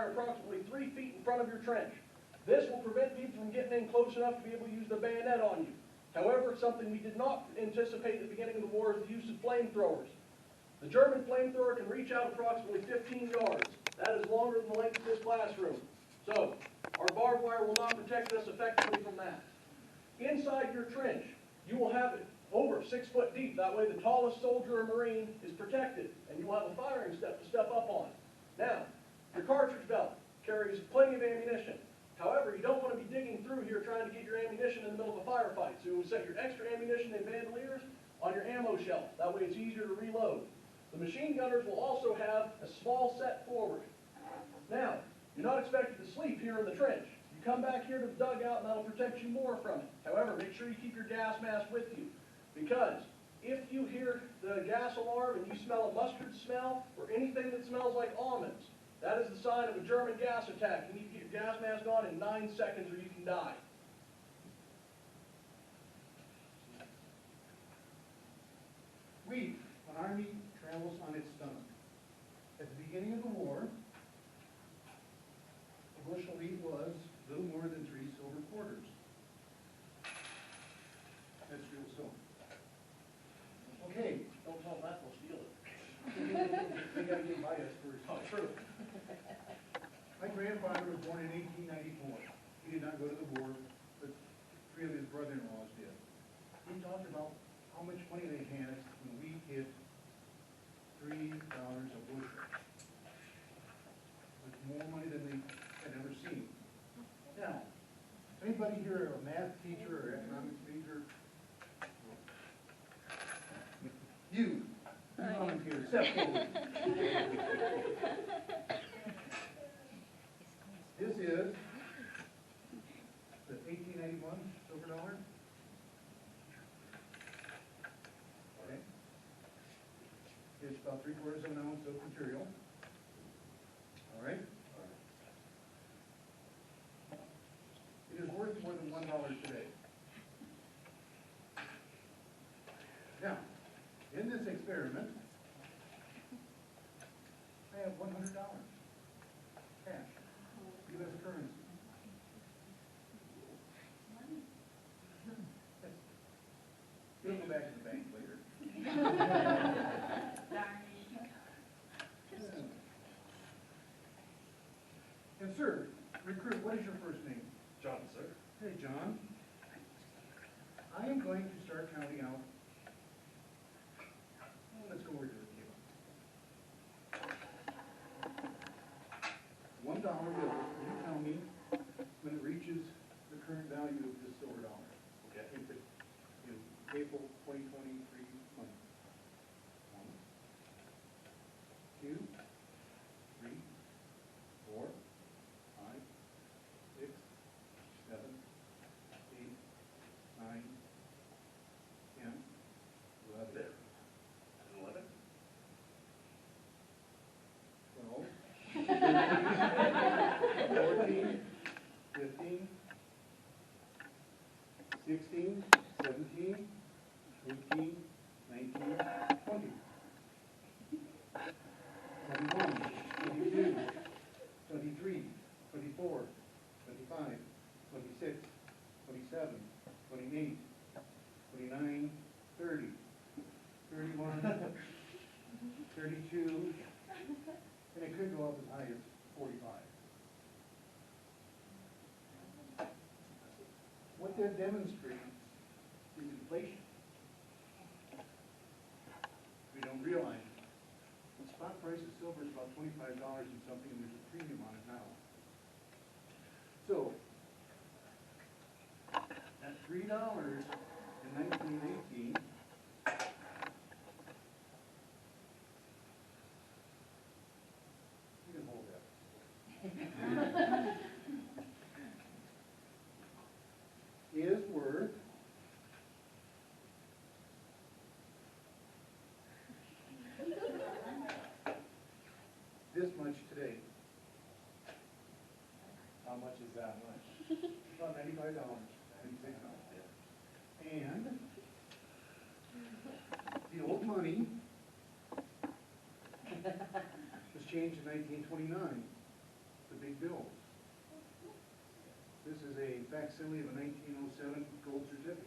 wire approximately 3 feet in front of your trench. This will prevent people from getting in close enough to be able to use the bayonet on you. However, something we did not anticipate at the beginning of the war is the use of flamethrowers. The German flamethrower can reach out approximately 15 yards. That is longer than the length of this classroom. So, our barbed wire will not protect us effectively from that. Inside your trench, you will have it over 6 foot deep. That way the tallest soldier or Marine is protected, and you will have a firing step to step up on. Now, your cartridge belt carries plenty of ammunition. However, you don't want to be digging through here trying to get your ammunition in the middle of a firefight. So you will set your extra ammunition and bandoliers on your ammo shelf. That way it's easier to reload. The machine gunners will also have a small set forward. Now, you're not expected to sleep here in the trench. You come back here to the dugout and that'll protect you more from it. However, make sure you keep your gas mask with you, because if you hear the gas alarm and you smell a mustard smell or anything that smells like almonds, that is the sign of a German gas attack. You need to get your gas mask on in 9 seconds or you can die. Wheat, an army travels on its stomach. At the beginning of the war, a bushel of wheat was little more than 3 silver quarters. That's real silver. Okay. Don't tell them that, they'll steal it. They gotta get by us first. Oh, true. My grandfather was born in 1894. He did not go to the war, but 3 of his brother-in-laws did. He talked about how much money they had when wheat hit $3 a bushel. It was more money than they had ever seen. Now, anybody here a math teacher or economics major? You volunteer, step forward. This is the 1891 silver dollar. Okay. It's about 3/4 of an ounce of material. All right. It is worth more than $1 today. Now, in this experiment, I have $100 cash, U.S. currency. You'll go back to the bank later. And sir, recruit, what is your first name? John, sir. Hey, John. I am going to start counting out. Well, let's go over to the table. $1 bill. You tell me when it reaches the current value of this silver dollar. Okay. In April 2023 money. 1, 2, 3, 4, 5, 6, 7, 8, 9, 10, 11. There. 11. 12, 14, 15, 16, 17, 18, 19, 20, 21, 22, 23, 24, 25, 26, 27, 28, 29, 30, 31, 32, and it could go up as high as 45. What that demonstrates is inflation. We don't realize it. The spot price of silver is about $25 and something, and there's a premium on it now. So, at $3 in 1918, you can hold that. Is worth this much today. How much is that much? About $95. And the old money was changed in 1929. The facsimile of a 1907 gold certificate,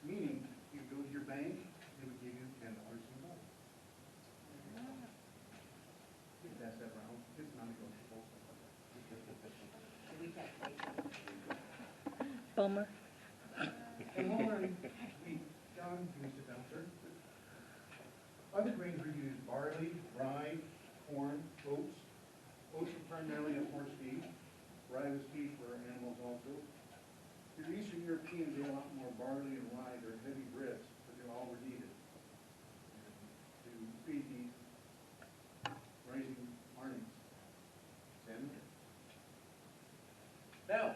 meaning you go to your bank, they would give you $10 in gold. You can pass that around, it's non-negotiable. Bummer. And while John, can we sit down, sir? Other grains were used: barley, rye, corn, oats. Oats were primarily a horse feed. Rye was feed for our animals also. The Eastern Europeans ate a lot more barley and rye. They're heavy breads, but they all were needed to feed these rising armies. Sam? Now,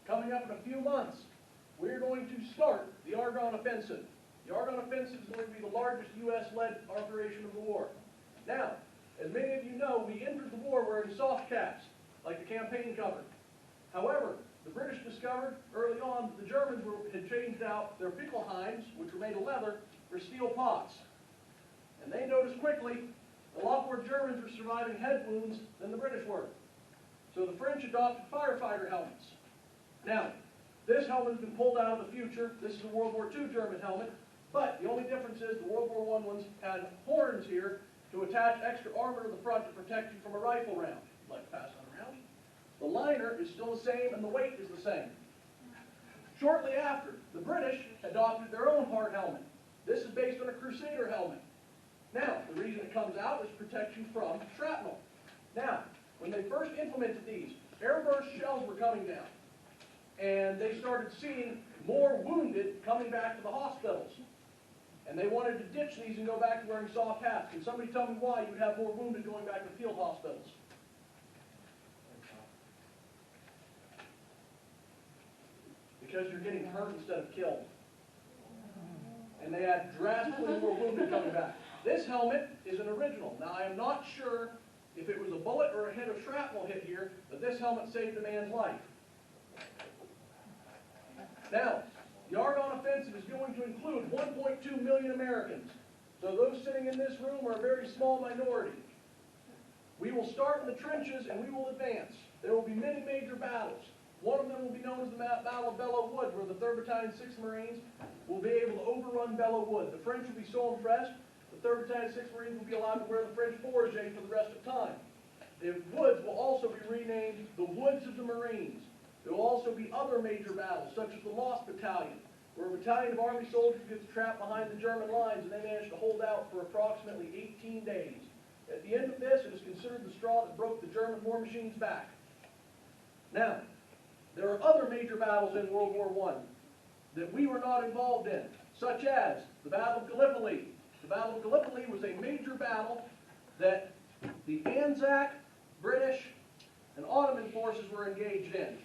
coming up in a few months, we're going to start the Argonne Offensive. The Argonne Offensive is going to be the largest U.S.-led operation of the war. Now, as many of you know, we entered the war wearing soft caps, like the campaign cover. However, the British discovered early on that the Germans had changed out their pickelheims, which were made of leather, for steel pots. And they noticed quickly a lot more Germans were surviving head wounds than the British were. So the French adopted firefighter helmets. Now, this helmet has been pulled out of the future. This is a World War II German helmet. But the only difference is the World War I ones had horns here to attach extra armor to the front to protect you from a rifle round. Like to pass that around. The liner is still the same and the weight is the same. Shortly after, the British adopted their own hard helmet. This is based on a Crusader helmet. Now, the reason it comes out is to protect you from shrapnel. Now, when they first implemented these, airburst shells were coming down. And they started seeing more wounded coming back to the hospitals. And they wanted to ditch these and go back to wearing soft hats. Can somebody tell me why you would have more wounded going back to field hospitals? Because you're getting hurt instead of killed. And they had drastically more wounded coming back. This helmet is an original. Now, I am not sure if it was a bullet or a hit of shrapnel hit here, but this helmet saved a man's life. Now, the Argonne Offensive is going to include 1.2 million Americans. So those sitting in this room are a very small minority. We will start in the trenches and we will advance. There will be many major battles. One of them will be known as the Battle of Belleau Wood, where the 3rd Battalion, 6th Marines will be able to overrun Belleau Wood. The French will be so impressed, the 3rd Battalion, 6th Marines will be allowed to wear the French forage for the rest of time. The woods will also be renamed the Woods of the Marines. There will also be other major battles, such as the Lost Battalion, where a battalion of Army soldiers gets trapped behind the German lines and they manage to hold out for approximately 18 days. At the end of this, it is considered the straw that broke the German war machine's back. Now, there are other major battles in World War I that we were not involved in, such as the Battle of Gallipoli. The Battle of Gallipoli was a major battle that the Anzac, British, and Ottoman forces were engaged in.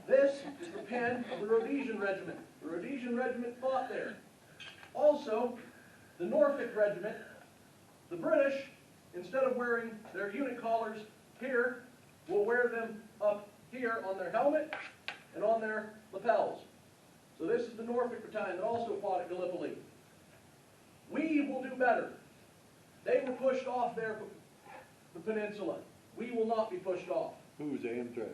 This is the pen of the Rhodesian Regiment. The Rhodesian Regiment fought there. Also, the Norfolk Regiment, the British, instead of wearing their unit collars here, will wear them up here on their helmet and on their lapels. So this is the Norfolk Battalion that also fought at Gallipoli. We will do better. They were pushed off the peninsula. We will not be pushed off. Who's Amtrak?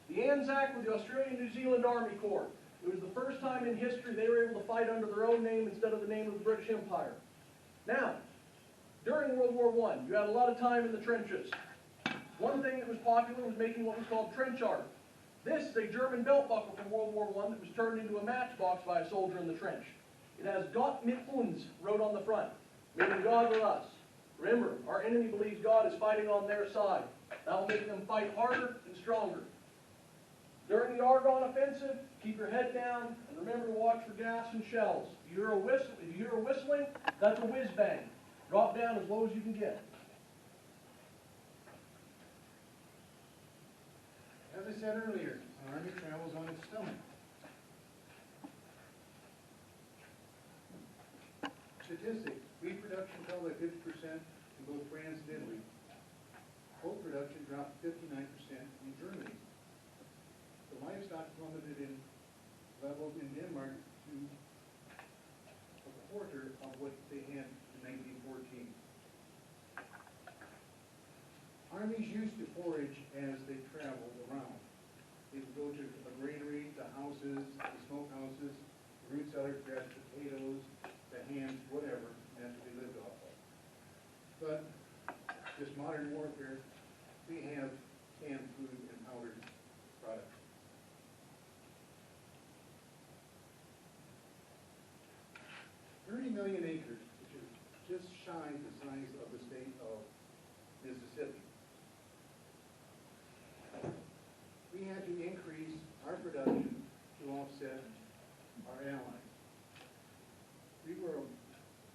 The Anzac were the Australian New Zealand Army Corps. It was the first time in history they were able to fight under their own name instead of the name of the British Empire. Now, during World War I, you had a lot of time in the trenches. One thing that was popular was making what was called trench art. This is a German belt buckle from World War I that was turned into a matchbox by a soldier in the trench. It has Gott mit uns wrote on the front, meaning God with us. Remember, our enemy believes God is fighting on their side. That will make them fight harder and stronger. During the Argonne Offensive, keep your head down and remember to watch for gas and shells. If you hear a whistling, that's a whiz bang. Drop down as low as you can get. As I said earlier, an army travels on its stomach. Statistics: wheat production fell by 50% in both France and Italy. Coal production dropped 59% in Germany. The livestock plummeted in levels in Denmark to a quarter of what they had in 1914. Army Armies used to forage as they traveled around. They would go to a granary, the houses, the smokehouses, the root cellar, grass, potatoes, the hams, whatever, and that's what they lived off of. But this modern warfare, we have canned food and powdered products. 30 million acres, which is just shy the size of the state of Mississippi. We had to increase our production to offset our allies. We were a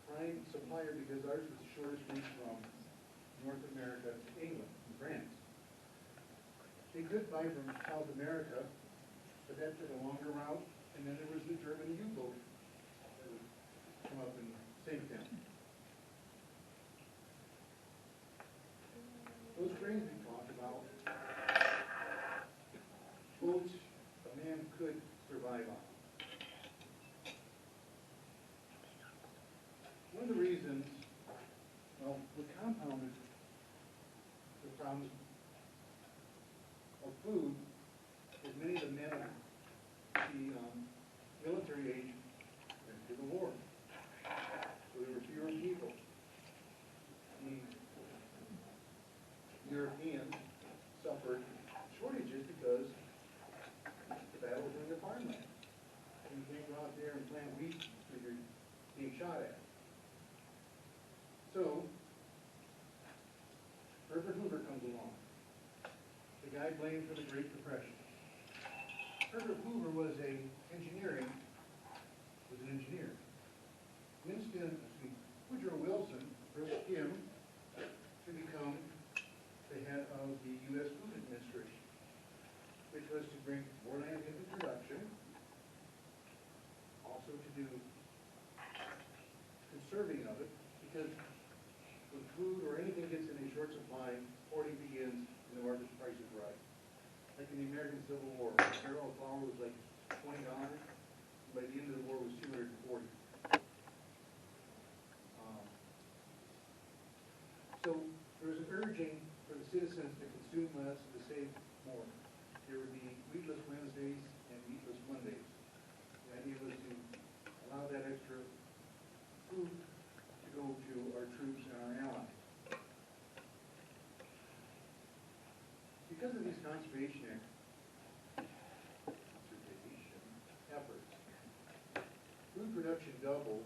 prime supplier because ours was the shortest reach from North America to England and France. They could buy from South America, but that took a longer route, and then there was the German U-boat that would come up and sink them. Those grains we talked about, boats a man could survive on. One of the reasons, well, what compounded the problems of food is many of the men of the military age went to the war. So there were fewer people. The Europeans suffered shortages because the battle was in the farmland. And you can't go out there and plant wheat because you're being shot at. So, Herbert Hoover comes along, the guy blamed for the Great Depression. Herbert Hoover was an engineer. Woodrow Wilson urged him to become the head of the U.S. Food Administration, which was to bring more land into production, also to do conserving of it, because when food or anything gets in a short supply, hoarding begins and the market prices rise. Like in the American Civil War, a barrel of flour was like $20, by the end of the war it was $240. So there was an urging for the citizens to consume less, to save more. There would be wheatless Wednesdays and meatless Mondays. The idea was to allow that extra food to go to our troops and our allies. Because of these conservation efforts, food production doubled